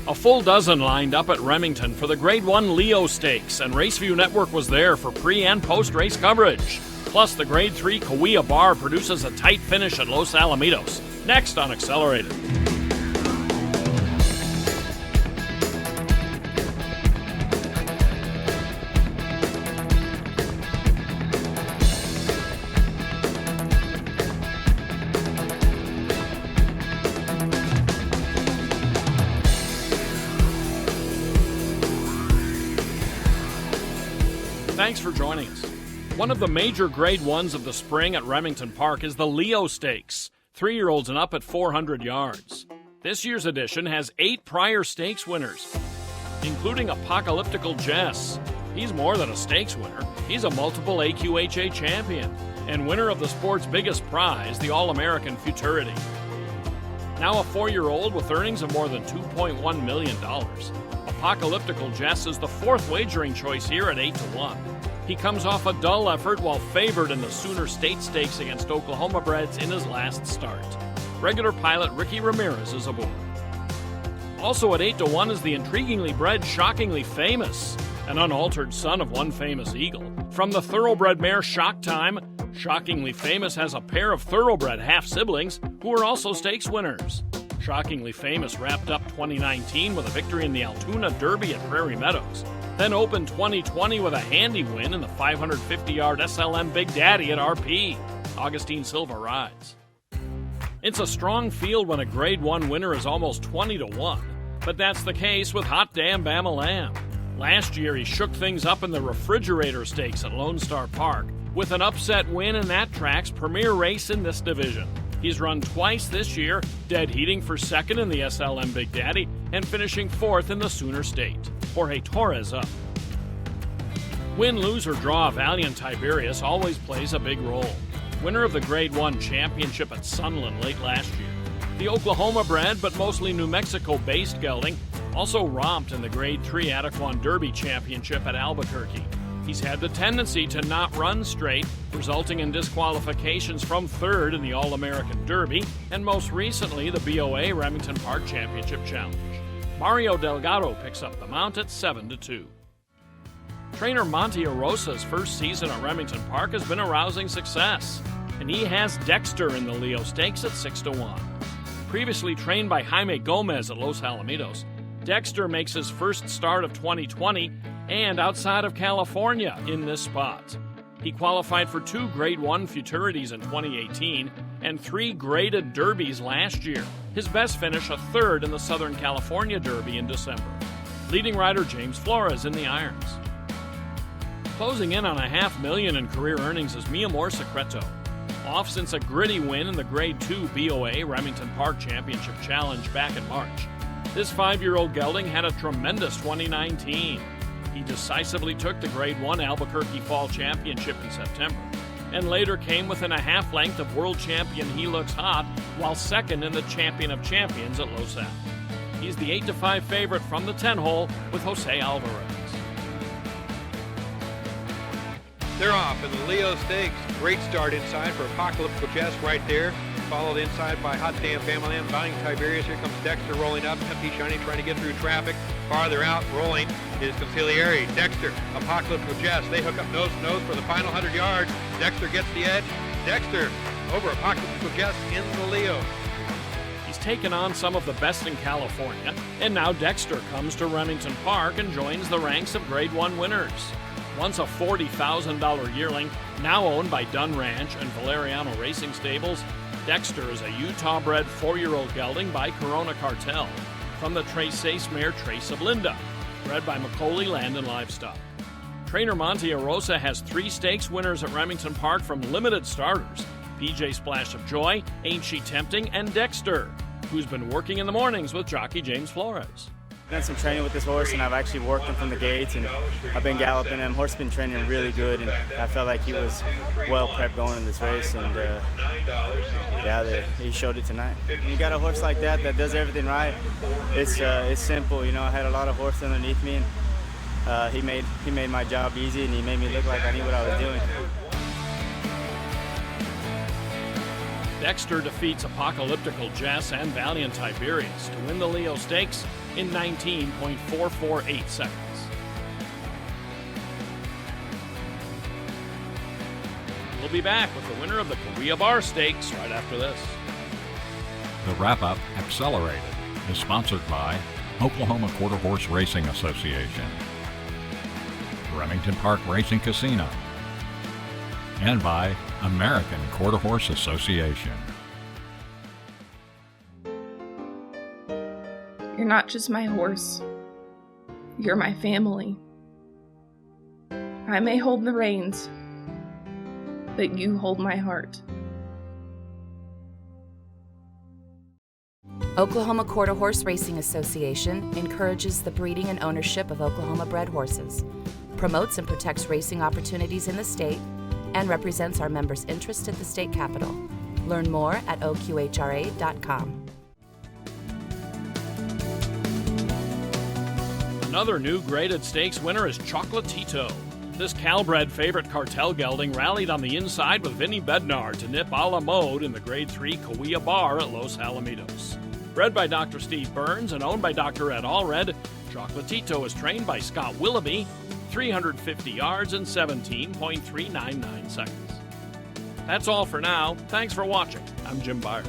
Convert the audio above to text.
A full dozen lined up at Remington for the Grade 1 Leo Stakes, and Raceview Network was there for pre- and post-race coverage. Plus, the Grade 3 KAWEAH Bar produces a tight finish at Los Alamitos. Next on Accelerated. Thanks for joining us. One of the major Grade 1s of the spring at Remington Park is the Leo Stakes, 3-year-olds and up at 400 yards. This year's edition has 8 prior stakes winners, including apocalyptical JESS. He's more than a stakes winner. He's a multiple AQHA champion and winner of the sport's biggest prize, the All-American Futurity. Now a 4-year-old with earnings of more than $2.1 million, apocalyptical JESS is the 4th wagering choice here at 8-1. He comes off a dull effort while favored in the Sooner State Stakes against Oklahoma breds in his last start. Regular pilot Ricky Ramirez is aboard. Also at 8-1 is the intriguingly bred Shockingly Famous, an unaltered son of one famous eagle. From the thoroughbred mare Shock Time, Shockingly Famous has a pair of thoroughbred half-siblings who are also stakes winners. Shockingly Famous wrapped up 2019 with a victory in the Altoona Derby at Prairie Meadows, then opened 2020 with a handy win in the 550-yard SLM Big Daddy at RP. Augustine Silva rides. It's a strong field when a Grade 1 winner is almost 20-1, but that's the case with Hot Damn Bama Lamb. Last year he shook things up in the Refrigerator Stakes at Lone Star Park with an upset win in that track's premier race in this division. He's run twice this year, dead heating for second in the SLM Big Daddy and finishing 4th in the Sooner State. Jorge Torres up. Win, lose, or draw, Valiant Tiberias always plays a big role. Winner of the Grade 1 championship at Sunland late last year. The Oklahoma-bred but mostly New Mexico-based gelding also romped in the Grade 3 ADEQUAN Derby championship at Albuquerque. He's had the tendency to not run straight, resulting in disqualifications from 3rd in the All-American Derby, and most recently the BOA Remington Park Championship Challenge. Mario Delgado picks up the mount at 7-2. Trainer Monty Arosa's first season at Remington Park has been a rousing success, and he has Dexxter in the Leo Stakes at 6-1. Previously trained by Jaime Gomez at Los Alamitos, Dexxter makes his first start of 2020 and outside of California in this spot. He qualified for 2 Grade 1 Futurities in 2018 and 3 graded Derbies last year. His best finish a 3rd in the Southern California Derby in December. Leading rider James Flores in the irons. Closing in on $500,000 in career earnings is AMOR SECRETO. Off since a gritty win in the Grade 2 BOA Remington Park Championship Challenge back in March. This 5-year-old gelding had a tremendous 2019. He decisively took the Grade 1 Albuquerque Fall Championship in September, and later came within a half length of world champion He Looks Hot, while 2nd in the Champion of Champions at Los Al. He's the 8-5 favorite from the 10-hole with Jose Alvarez. They're off in the Leo Stakes. Great start inside for Apocalyptical JESS right there. Followed inside by Hot Damn Bama Lamb, Valiant Tiberias. Here comes Dexxter rolling up. Empty Shiny trying to get through traffic. Farther out, rolling is Conciliary. Dexxter, Apocalyptical JESS. They hook up nose to nose for the final 100 yards. Dexxter gets the edge. Dexxter over Apocalyptical JESS in the Leo. He's taken on some of the best in California, and now Dexxter comes to Remington Park and joins the ranks of Grade 1 winners. Once a $40,000 yearling, now owned by Dunn Ranch and Valeriano Racing Stables, Dexxter is a Utah-bred 4-year-old gelding by Corona Cartel from the Tres mare Trace of Linda, bred by Macaulay Land and Livestock. Trainer Monty Arosa has 3 stakes winners at Remington Park from limited starters, PJ Splash of Joy, Ain't She Tempting, and Dexxter, who's been working in the mornings with jockey James Flores. I've done some training with this horse, and I've actually worked him from the gates, and I've been galloping him. Horse been training really good, and I felt like he was well prepped going in this race, and he showed it tonight. When you got a horse like that does everything right, it's simple. You know, I had a lot of horse underneath me, and he made my job easy, and he made me look like I knew what I was doing. Dexxter defeats Apocalyptical Jess and Valiant Tiberias to win the Leo Stakes in 19.448 seconds. We'll be back with the winner of the KAWEAH Bar Stakes right after this. The wrap-up, Accelerated, is sponsored by Oklahoma Quarter Horse Racing Association, Remington Park Racing Casino, and by American Quarter Horse Association. You're not just my horse. You're my family. I may hold the reins, but you hold my heart. Oklahoma Quarter Horse Racing Association encourages the breeding and ownership of Oklahoma-bred horses, promotes and protects racing opportunities in the state, and represents our members' interest at the state capitol. Learn more at oqhra.com. Another new graded stakes winner is Chocolatito. This Cal-bred favorite cartel gelding rallied on the inside with Vinny Bednar to nip a la mode in the Grade 3 KAWEAH Bar at Los Alamitos. Bred by Dr. Steve Burns and owned by Dr. Ed Allred, Chocolatito is trained by Scott Willoughby, 350 yards in 17.399 seconds. That's all for now. Thanks for watching. I'm Jim Byers.